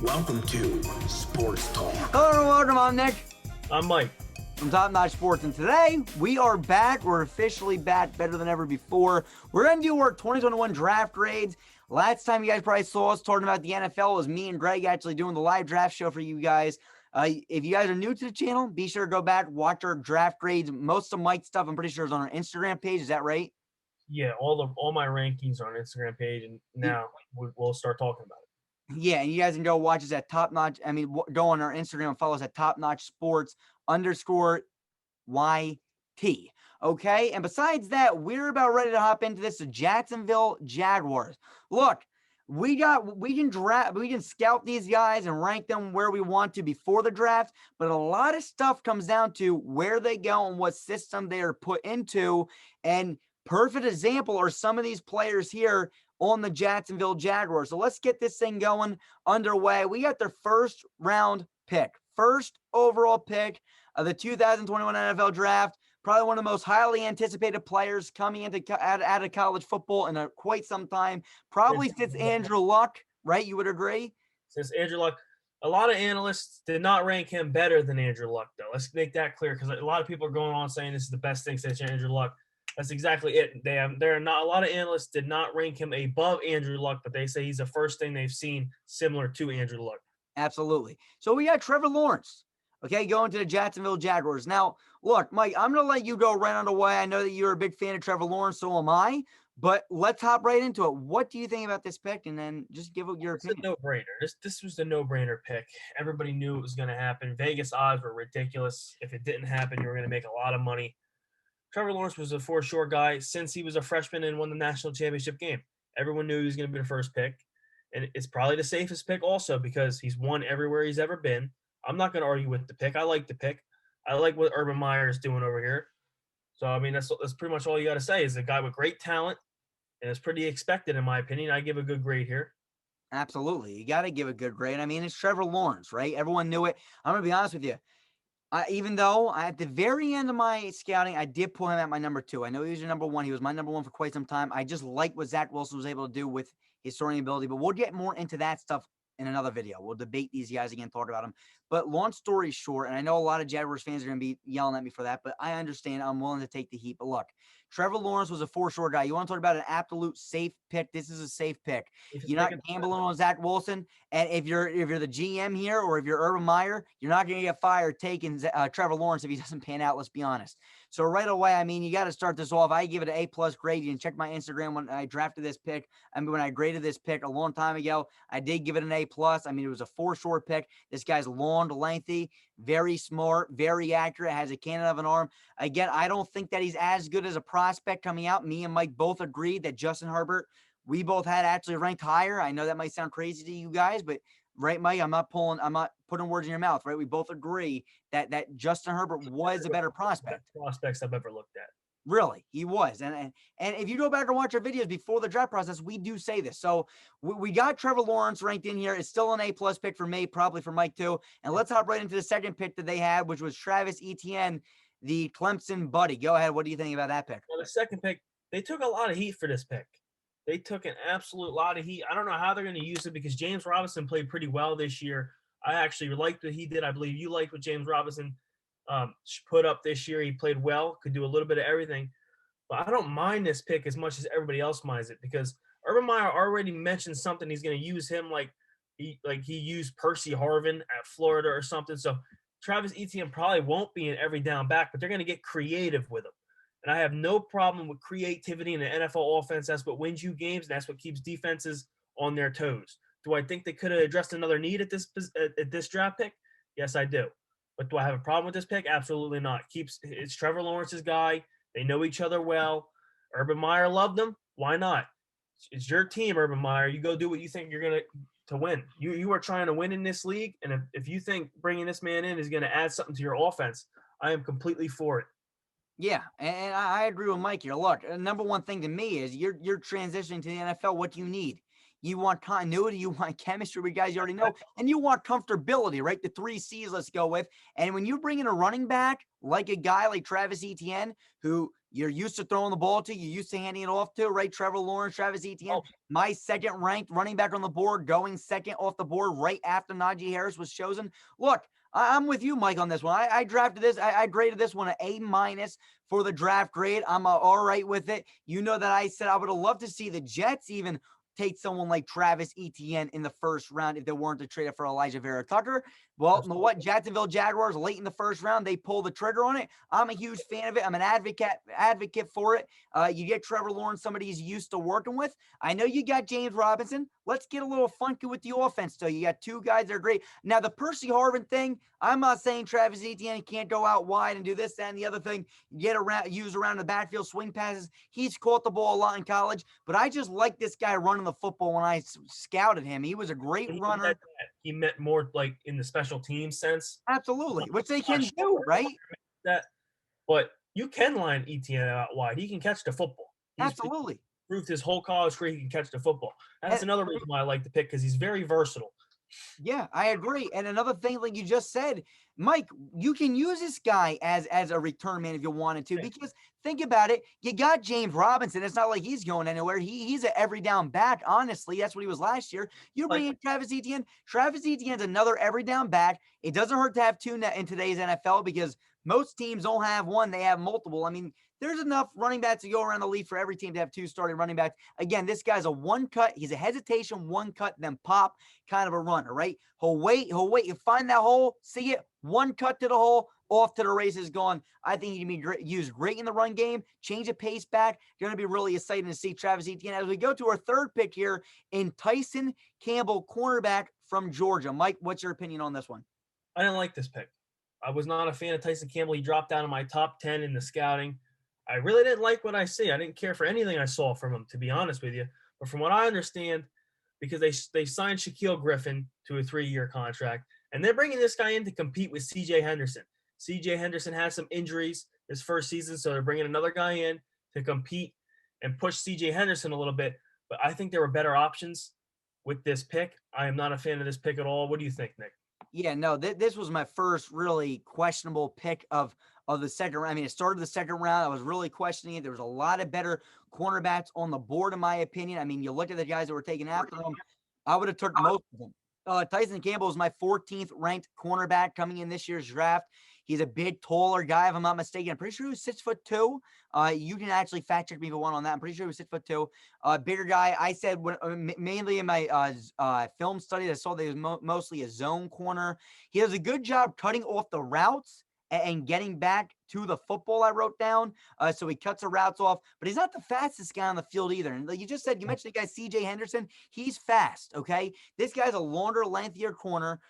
Welcome to Sports Talk. Hello and welcome. I'm Nick. I'm Mike. From Top Notch Sports, and today we are back. We're officially back, better than ever before. We're going to do our 2021 draft grades. Last time you guys probably saw us talking about the NFL was me and Greg actually doing the live draft show for you guys. If you guys are new to the channel, be sure to go back, watch our draft grades. Most of Mike's stuff, I'm pretty sure, is on our Instagram page. Is that right? Yeah, all my rankings are on Instagram page, and now we'll start talking about it. Yeah, and you guys can go watch us at Top Notch. Go on our Instagram and follow us at Top Notch Sports _YT. Okay, and besides that, we're about ready to hop into this. The Jacksonville Jaguars. Look, we can scout these guys and rank them where we want to before the draft, but a lot of stuff comes down to where they go and what system they are put into. And perfect example are some of these players here on the Jacksonville Jaguars. So let's get this thing going underway. We got their first round pick, first overall pick of the 2021 NFL draft. Probably one of the most highly anticipated players coming out of college football in quite some time. Probably since Andrew Luck, right? You would agree? Since Andrew Luck, a lot of analysts did not rank him better than Andrew Luck, though. Let's make that clear, because a lot of people are going on saying this is the best thing since Andrew Luck. That's exactly it. There are not a lot of analysts did not rank him above Andrew Luck, but they say he's the first thing they've seen similar to Andrew Luck. Absolutely. So we got Trevor Lawrence, okay, going to the Jacksonville Jaguars. Now, look, Mike, I'm going to let you go right on the way. I know that you're a big fan of Trevor Lawrence, so am I. But let's hop right into it. What do you think about this pick? And then just give your opinion. It's a no-brainer. This was the no-brainer pick. Everybody knew it was going to happen. Vegas odds were ridiculous. If it didn't happen, you were going to make a lot of money. Trevor Lawrence was a for-sure guy since he was a freshman and won the national championship game. Everyone knew he was going to be the first pick. And it's probably the safest pick also because he's won everywhere he's ever been. I'm not going to argue with the pick. I like the pick. I like what Urban Meyer is doing over here. So, I mean, that's pretty much all you got to say is a guy with great talent, and it's pretty expected in my opinion. I give a good grade here. Absolutely. You got to give a good grade. I mean, it's Trevor Lawrence, right? Everyone knew it. I'm going to be honest with you. Even though at the very end of my scouting, I did pull him at my number 2. I know he was your number 1. He was my number 1 for quite some time. I just like what Zach Wilson was able to do with his throwing ability, but we'll get more into that stuff in another video. We'll debate these guys again, talk about them. But long story short, and I know a lot of Jaguars fans are going to be yelling at me for that, but I understand. I'm willing to take the heat. But look, Trevor Lawrence was a for-sure guy. You want to talk about an absolute safe pick? This is a safe pick. You're not gambling on Zach Wilson. And if you're the GM here or if you're Urban Meyer, you're not going to get fired taking Trevor Lawrence if he doesn't pan out, let's be honest. So right away, I mean, you got to start this off. I give it an A+ grade. You can check my Instagram when I drafted this pick. I mean, when I graded this pick a long time ago, I did give it an A+. I mean, it was a for-sure pick. This guy's long, lengthy, very smart, very accurate, has a cannon of an arm. Again, I don't think that he's as good as a prospect coming out. Me and Mike both agreed that Justin Herbert, we both had actually ranked higher. I know that might sound crazy to you guys, but right, Mike, I'm not putting words in your mouth, right? We both agree that Justin Herbert was a better prospect. Prospects I've ever looked at. Really, he was. And if you go back and watch our videos before the draft process, we do say this. So we got Trevor Lawrence ranked in here. It's still an A+ pick for me, probably for Mike too. And let's hop right into the second pick that they had, which was Travis Etienne, the Clemson buddy. Go ahead. What do you think about that pick? Well, the second pick, they took a lot of heat for this pick. They took an absolute lot of heat. I don't know how they're going to use it because James Robinson played pretty well this year. I actually liked what he did. I believe you liked what James Robinson put up this year. He played well, could do a little bit of everything. But I don't mind this pick as much as everybody else minds it because Urban Meyer already mentioned something. He's going to use him like he used Percy Harvin at Florida or something. So Travis Etienne probably won't be an every down back, but they're going to get creative with him. And I have no problem with creativity in the NFL offense. That's what wins you games, and that's what keeps defenses on their toes. Do I think they could have addressed another need at this draft pick? Yes, I do. But do I have a problem with this pick? Absolutely not. It's Trevor Lawrence's guy. They know each other well. Urban Meyer loved them. Why not? It's your team, Urban Meyer. You go do what you think you're going to win. You are trying to win in this league, and if you think bringing this man in is going to add something to your offense, I am completely for it. Yeah, and I agree with Mike here. Look, number one thing to me is you're transitioning to the NFL. What do you need? You want continuity, you want chemistry with guys you already know, and you want comfortability, right? The 3 C's, let's go with. And when you bring in a running back like a guy like Travis Etienne, who you're used to throwing the ball to, you're used to handing it off to, right? Trevor Lawrence, Travis Etienne, my second ranked running back on the board, going second off the board right after Najee Harris was chosen. Look, I'm with you, Mike, on this one. I drafted this. I graded this one an A- for the draft grade. I'm all right with it. You know that I said I would have loved to see the Jets even take someone like Travis Etienne in the first round if they weren't to trade it for Elijah Vera Tucker. Well, you know what? Jacksonville Jaguars late in the first round, they pull the trigger on it. I'm a huge fan of it. I'm an advocate for it. You get Trevor Lawrence, somebody he's used to working with. I know you got James Robinson. Let's get a little funky with the offense, though. You got 2 guys that are great. Now, the Percy Harvin thing, I'm not saying Travis Etienne can't go out wide and do this, that, and the other thing. Get around, use around the backfield, swing passes. He's caught the ball a lot in college, but I just like this guy running the football when I scouted him. He was a great runner. He meant more like in the special team sense. Absolutely, which they can do, right? But you can line Etienne out wide. He can catch the football. Absolutely. Proved his whole college career he can catch the football. That's another reason why I like the pick, because he's very versatile. Yeah, I agree. And another thing, like you just said, Mike, you can use this guy as a return man if you wanted to, because think about it. You got James Robinson. It's not like he's going anywhere. He's an every down back. Honestly, that's what he was last year. You bring in Travis Etienne. Travis Etienne's another every down back. It doesn't hurt to have 2 in today's NFL, because most teams don't have one. They have multiple. I mean, there's enough running backs to go around the league for every team to have 2 starting running backs. Again, this guy's a one cut. He's a hesitation, one cut, then pop kind of a runner, right? He'll wait. You find that hole, see it, one cut to the hole, off to the races gone. I think he can be used great in the run game, change the pace back. Going to be really exciting to see Travis Etienne. As we go to our third pick here in Tyson Campbell, cornerback from Georgia. Mike, what's your opinion on this one? I didn't like this pick. I was not a fan of Tyson Campbell. He dropped down to my top 10 in the scouting. I really didn't like what I see. I didn't care for anything I saw from him, to be honest with you. But from what I understand, because they signed Shaquille Griffin to a 3-year contract, and they're bringing this guy in to compete with C.J. Henderson. C.J. Henderson has some injuries this first season, so they're bringing another guy in to compete and push C.J. Henderson a little bit. But I think there were better options with this pick. I am not a fan of this pick at all. What do you think, Nick? Yeah, no, this was my first really questionable pick of the second round. I mean, it started the second round. I was really questioning it. There was a lot of better cornerbacks on the board, in my opinion. I mean, you look at the guys that were taken after them. I would have took most of them. Tyson Campbell is my 14th ranked cornerback coming in this year's draft. He's a big, taller guy, if I'm not mistaken. I'm pretty sure he was 6'2". You can actually fact check me if you want on that. I'm pretty sure he was 6'2". Bigger guy. I said mainly in my film studies, I saw that he was mostly a zone corner. He does a good job cutting off the routes and getting back to the football, I wrote down. So he cuts the routes off, but he's not the fastest guy on the field either. And like you just said, you mentioned the guy C.J. Henderson. He's fast, okay? This guy's a longer, lengthier corner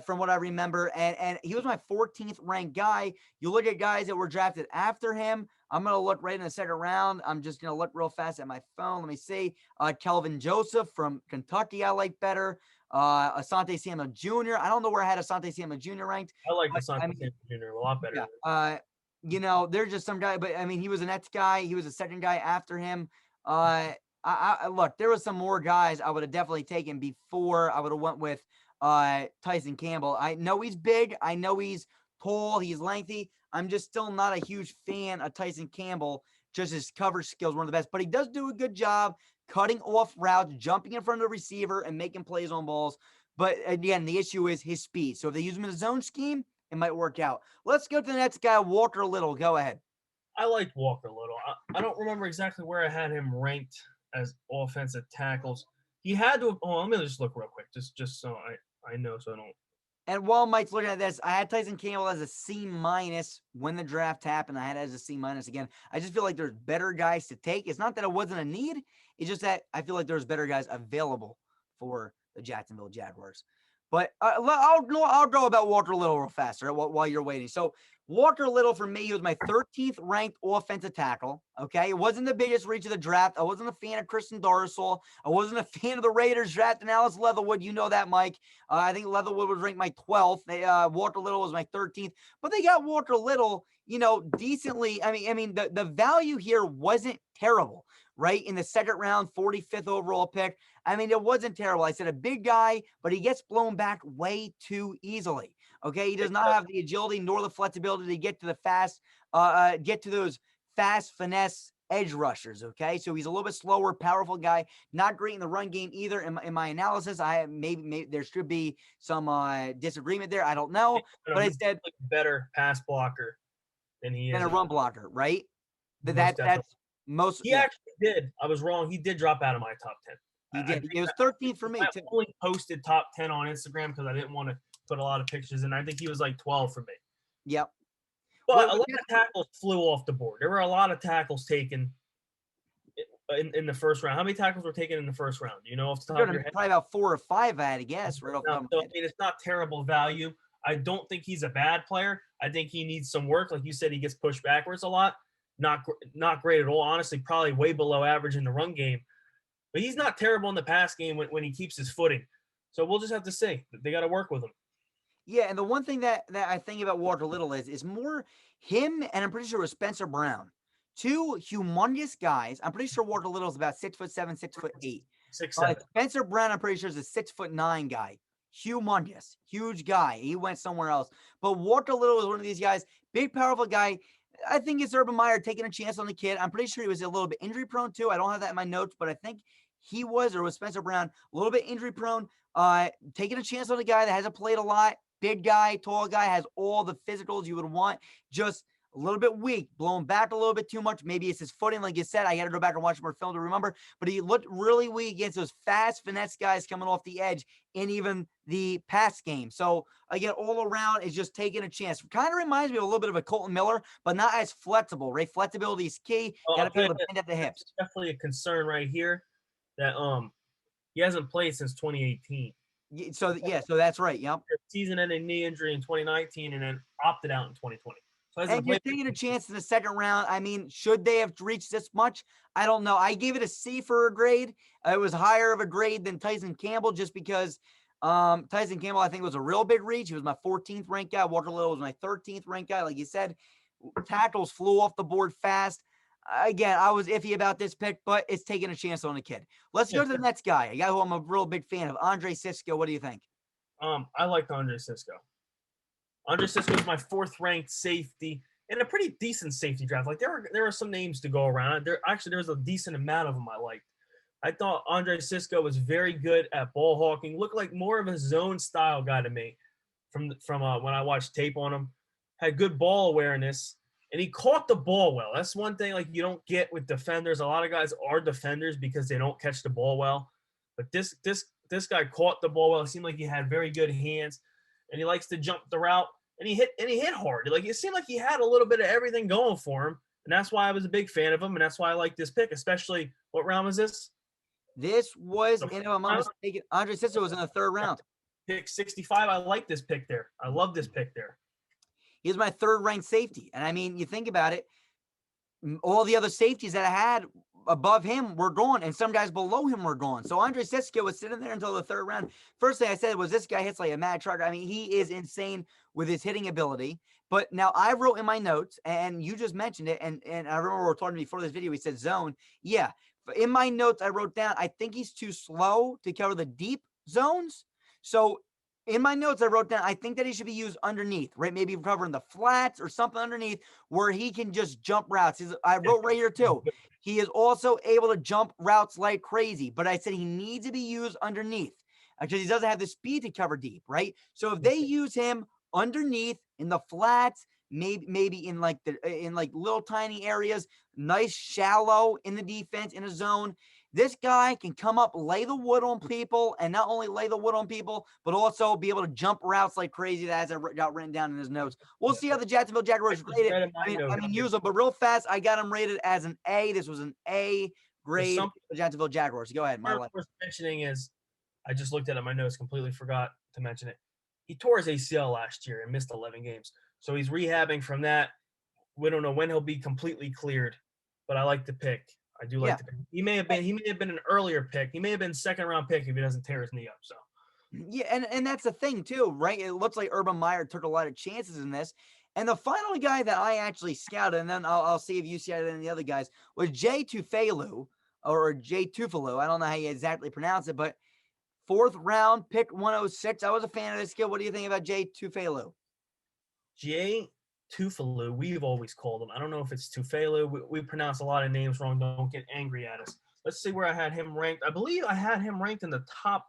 from what I remember. And he was my 14th ranked guy. You look at guys that were drafted after him. I'm going to look right in the second round. I'm just going to look real fast at my phone. Let me see. Kelvin Joseph from Kentucky I like better. Asante Samuel Jr. I don't know where I had Asante Samuel Jr. ranked. I like Asante Samuel Jr. a lot better. Yeah. You know, there's just some guy, but I mean, he was a Nets guy. He was the second guy after him. I look, there was some more guys I would have definitely taken before I would have went with Tyson Campbell. I know he's big. I know he's tall. He's lengthy. I'm just still not a huge fan of Tyson Campbell. Just his coverage skills, one of the best, but he does do a good job cutting off routes, jumping in front of the receiver, and making plays on balls. But again, the issue is his speed. So if they use him in a zone scheme, it might work out. Let's go to the next guy, Walker Little. Go ahead. I liked Walker Little. I don't remember exactly where I had him ranked as offensive tackles. He had to. Oh, let me just look real quick, just so I know, so I don't. And while Mike's looking at this, I had Tyson Campbell as a C- when the draft happened. I had it as a C- again. I just feel like there's better guys to take. It's not that it wasn't a need. It's just that I feel like there's better guys available for the Jacksonville Jaguars. But I'll go about Walker Little real fast while you're waiting. So Walker Little, for me, he was my 13th ranked offensive tackle. Okay, it wasn't the biggest reach of the draft. I wasn't a fan of Christian Darrisaw. I wasn't a fan of the Raiders drafting Alice Leatherwood. You know that, Mike. I think Leatherwood was ranked my 12th. Walker Little was my 13th. But they got Walker Little, you know, decently. I mean, the value here wasn't terrible. right? In the second round, 45th overall pick. I mean, it wasn't terrible. I said a big guy, but he gets blown back way too easily. Okay. He does not have the agility nor the flexibility to get to the get to those fast finesse edge rushers. Okay. So he's a little bit slower, powerful guy, not great in the run game either. In my analysis, maybe there should be some disagreement there. I don't know, but I said like a better pass blocker than he is a run blocker, right? Most That's most. He actually did. I was wrong. He did drop out of my top 10. He did. It was 13th for me I too. only posted top 10 on Instagram because I didn't want to put a lot of pictures in. I think he was like 12 for me. Yep. But a lot of tackles flew off the board. There were a lot of tackles taken in the first round. How many tackles were taken in the first round? You know, off the top of your head? Probably about 4 or 5, I had to guess. Right off the top of my head. I mean, it's not terrible value. I don't think he's a bad player. I think he needs some work. Like you said, he gets pushed backwards a lot. Not great at all. Honestly, probably way below average in the run game. But he's not terrible in the pass game when he keeps his footing. So we'll just have to say they got to work with him. Yeah, and the one thing that I think about Walker Little is more him, and I'm pretty sure it was Spencer Brown. 2 humongous guys. I'm pretty sure Walker Little is about 6'7", 6'8". 6'7". Spencer Brown, I'm pretty sure, is a 6'9" guy. Humongous, huge guy. He went somewhere else. But Walker Little is one of these guys, big, powerful guy. I think it's Urban Meyer taking a chance on the kid. I'm pretty sure he was a little bit injury prone too. I don't have that in my notes, but I think he was, or was Spencer Brown, a little bit injury prone. Taking a chance on a guy that hasn't played a lot. Big guy, tall guy, has all the physicals you would want. Just a little bit weak, blowing back a little bit too much. Maybe it's his footing, like you said. I got to go back and watch more film to remember. But he looked really weak against those fast finesse guys coming off the edge in even the pass game. So again, all around is just taking a chance. Kind of reminds me of a little bit of a Colton Miller, but not as flexible, right? Flexibility is key. Got to be able to bend at the hips. That's definitely a concern right here that he hasn't played since 2018. So that's right. Yep. Season-ending knee injury in 2019 and then opted out in 2020. So and you're taking a chance in the second round. I mean, should they have reached this much? I don't know. I gave it a C for a grade. It was higher of a grade than Tyson Campbell just because Tyson Campbell, I think, was a real big reach. He was my 14th ranked guy. Walker Little was my 13th ranked guy. Like you said, tackles flew off the board fast. Again, I was iffy about this pick, but it's taking a chance on a kid. Let's go to the next guy, a guy who I'm a real big fan of, Andre Cisco. What do you think? I liked Andre Cisco. Andre Cisco is my 4th ranked safety and a pretty decent safety draft. Like there were some names to go around. There was a decent amount of them I liked. I thought Andre Cisco was very good at ball hawking. Looked like more of a zone style guy to me from when I watched tape on him. Had good ball awareness. And he caught the ball well. That's one thing like you don't get with defenders. A lot of guys are defenders because they don't catch the ball well. But this guy caught the ball well. It seemed like he had very good hands, and he likes to jump the route. And he hit hard. Like it seemed like he had a little bit of everything going for him, and that's why I was a big fan of him, and that's why I like this pick. Especially, what round was this? This was, if I'm not mistaken, Andre Cisco was in the 3rd round. Pick 65. I like this pick there. I love this pick there. He's my 3rd ranked safety. And I mean, you think about it, all the other safeties that I had above him were gone, and some guys below him were gone. So Andre Cisco was sitting there until the 3rd round. First thing I said was this guy hits like a mad trucker. I mean, he is insane with his hitting ability. But now I wrote in my notes, and you just mentioned it, and I remember we were talking before this video, he said zone. Yeah. In my notes, I wrote down, I think he's too slow to cover the deep zones. So in my notes, I wrote down, I think that he should be used underneath, right? Maybe covering the flats or something underneath where he can just jump routes. I wrote right here too. He is also able to jump routes like crazy, but I said he needs to be used underneath because he doesn't have the speed to cover deep, right? So if they use him underneath in the flats, maybe in like little tiny areas, nice shallow in the defense in a zone, this guy can come up, lay the wood on people, and not only lay the wood on people, but also be able to jump routes like crazy. That has got written down in his notes. We'll see how the Jacksonville Jaguars rate it. I mean, use them, but real fast, I got him rated as an A. This was an A grade for the Jacksonville Jaguars. Go ahead, my life. Worth mentioning is, I just looked at it in my notes, completely forgot to mention it. He tore his ACL last year and missed 11 games. So he's rehabbing from that. We don't know when he'll be completely cleared, but I like the pick. I do like the pick. He may have been an earlier pick. He may have been 2nd round pick if he doesn't tear his knee up. So yeah, and that's the thing too, right? It looks like Urban Meyer took a lot of chances in this. And the final guy that I actually scouted, and then I'll see if you scouted any of the other guys, was Jay Tufelu. or Jay Tufalo. I don't know how you exactly pronounce it, but 4th round, pick 106. I was a fan of this kid. What do you think about Jay Tufalo? Jay Tufalo, we've always called him. I don't know if it's Tufalo. We pronounce a lot of names wrong. Don't get angry at us. Let's see where I had him ranked. I believe I had him ranked in the top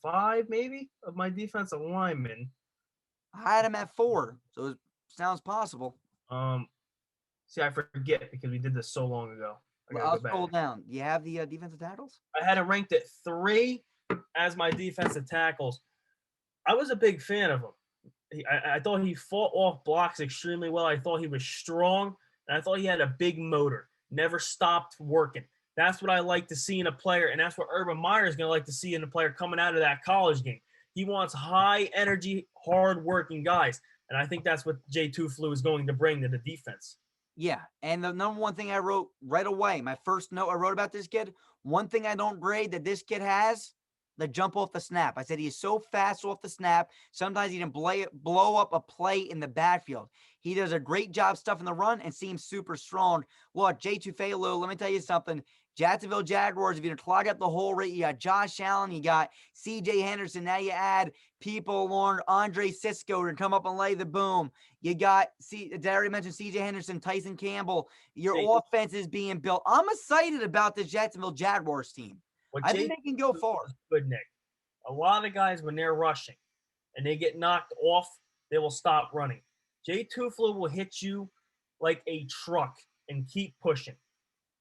5, maybe, of my defensive linemen. I had him at 4, so it sounds possible. See, I forget because we did this so long ago. I'll scroll down. Do you have the defensive tackles? I had him ranked at 3 as my defensive tackles. I was a big fan of him. I thought he fought off blocks extremely well. I thought he was strong, and I thought he had a big motor. Never stopped working. That's what I like to see in a player, and that's what Urban Meyer is going to like to see in a player coming out of that college game. He wants high-energy, hard-working guys, and I think that's what Jay Tufalo is going to bring to the defense. Yeah, and the number one thing I wrote right away, my first note I wrote about this kid, one thing I don't grade that this kid has, the jump off the snap. I said he is so fast off the snap. Sometimes he can blow up a play in the backfield. He does a great job stuffing the run and seems super strong. Look, Jay Tufalo, let me tell you something. Jacksonville Jaguars, if you clog up the hole rate, you got Josh Allen, you got C.J. Henderson. Now you add people along Andre Cisco to come up and lay the boom. You got, did I already mention C.J. Henderson, Tyson Campbell? Your offense is being built. I'm excited about the Jacksonville Jaguars team. I think they can go far. Good, Nick. A lot of guys, when they're rushing and they get knocked off, they will stop running. Jay Tufalo will hit you like a truck and keep pushing.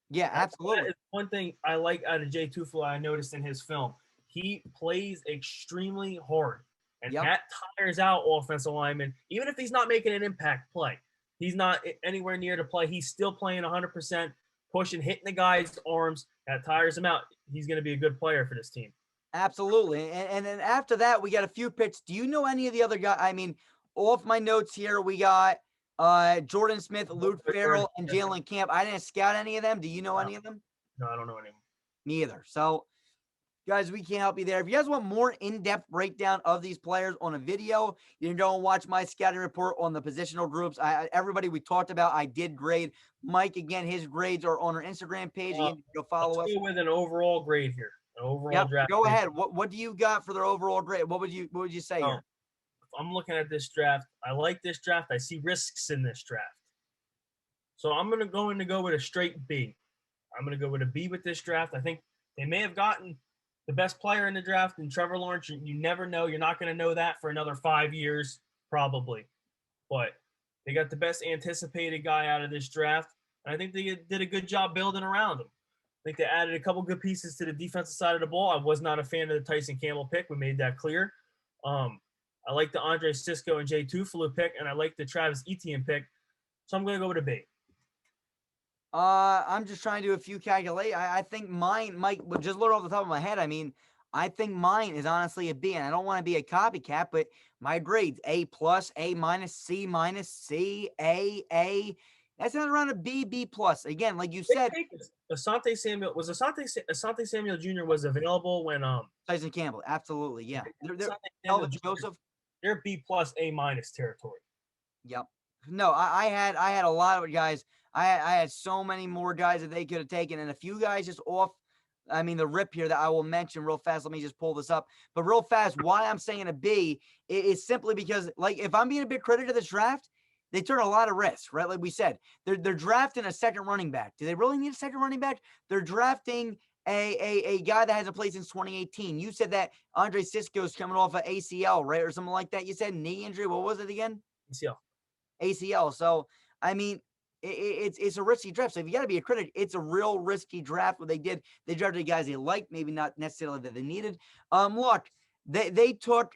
Yeah, absolutely. That is one thing I like out of Jay Tufalo I noticed in his film. He plays extremely hard, and that tires out offensive linemen. Even if he's not making an impact play, he's not anywhere near the play. He's still playing 100%, pushing, hitting the guy's arms. That tires him out. He's going to be a good player for this team. Absolutely. And then after that, we got a few picks. Do you know any of the other guys? I mean, off my notes here, we got Jordan Smith, Luke Farrell, and Jalen Camp. I didn't scout any of them. Do you know any of them? No, I don't know any of them. Me either. So, guys, we can't help you there. If you guys want more in-depth breakdown of these players on a video, you can go and watch my scouting report on the positional groups. Everybody we talked about, I did grade. Mike, again, his grades are on our Instagram page. You can go follow us. Let's go with an overall grade here. An overall draft. Go ahead. What do you got for their overall grade? What would you say here? I'm looking at this draft. I like this draft. I see risks in this draft. So I'm going to go with a straight B. I'm going to go with a B with this draft. I think they may have gotten the best player in the draft in Trevor Lawrence. You never know. You're not going to know that for another 5 years, probably. But they got the best anticipated guy out of this draft. And I think they did a good job building around him. I think they added a couple good pieces to the defensive side of the ball. I was not a fan of the Tyson Campbell pick. We made that clear. I like the Andre Cisco and Jay Tufalo pick, and I like the Travis Etienne pick. So I'm going to go with a B. I'm just trying to do a few calculations. I think mine, Mike, just look off the top of my head. I mean, I think mine is honestly a B, and I don't want to be a copycat, but my grades, A+, A-, C-, A. That's not around a B, B+. Again, like you said. Asante Samuel Jr. was available when Tyson Campbell, absolutely, yeah. Joseph, they're B+, A- territory. Yep. No, I had a lot of guys. I had so many more guys that they could have taken, and a few guys just off. I mean, the rip here that I will mention real fast. Let me just pull this up. But real fast, why I'm saying a B is simply because, like, if I'm being a big critic of this draft, they took a lot of risks, right? Like we said, they're drafting a second running back. Do they really need a second running back? They're drafting a guy that hasn't played since 2018. You said that Andre Cisco is coming off of ACL, right? Or something like that. You said knee injury. What was it again? ACL. So, I mean, it's a risky draft. So if you got to be a critic, it's a real risky draft. What they did, they drafted guys they liked, maybe not necessarily that they needed. Look, they took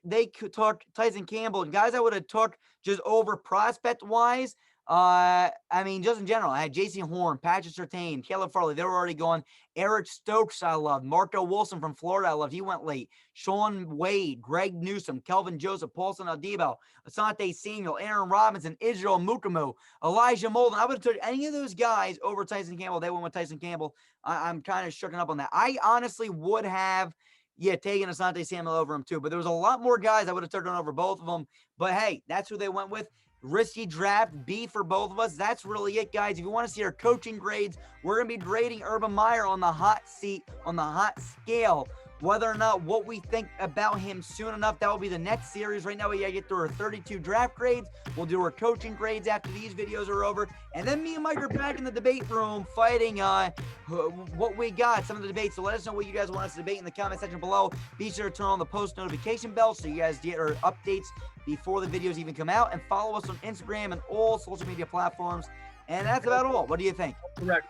Tyson Campbell, and guys I would have took just over prospect wise. I mean, just in general, I had J.C. Horn, Patrick Surtain, Caleb Farley. They were already gone. Eric Stokes, I loved. Marco Wilson from Florida, I loved. He went late. Sean Wade, Greg Newsome, Kelvin Joseph, Paulson Adebo, Asante Samuel, Aaron Robinson, Israel Mukumu, Elijah Molden. I would have took any of those guys over Tyson Campbell. They went with Tyson Campbell. I'm kind of shooken up on that. I honestly would have taking Asante Samuel over him too. But there was a lot more guys I would have taken over both of them. But hey, that's who they went with. risky draft, B for both of us. That's really it, guys. If you want to see our coaching grades, we're going to be grading Urban Meyer on the hot seat, on the hot scale. Whether or not what we think about him soon enough, that will be the next series. Right now, we got to get through our 32 draft grades. We'll do our coaching grades after these videos are over. And then me and Mike are back in the debate room fighting what we got, some of the debates. So let us know what you guys want us to debate in the comment section below. Be sure to turn on the post notification bell so you guys get our updates before the videos even come out. And follow us on Instagram and all social media platforms. And that's about all. What do you think? Correct.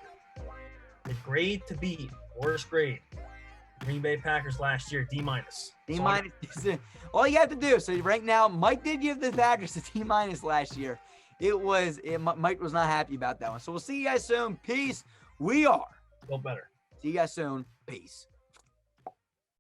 The grade to beat, worst grade. Green Bay Packers last year, D-. D-. All you have to do. So right now, Mike did give the Packers a D- last year. Mike was not happy about that one. So we'll see you guys soon. Peace. We are. Feel better. See you guys soon. Peace.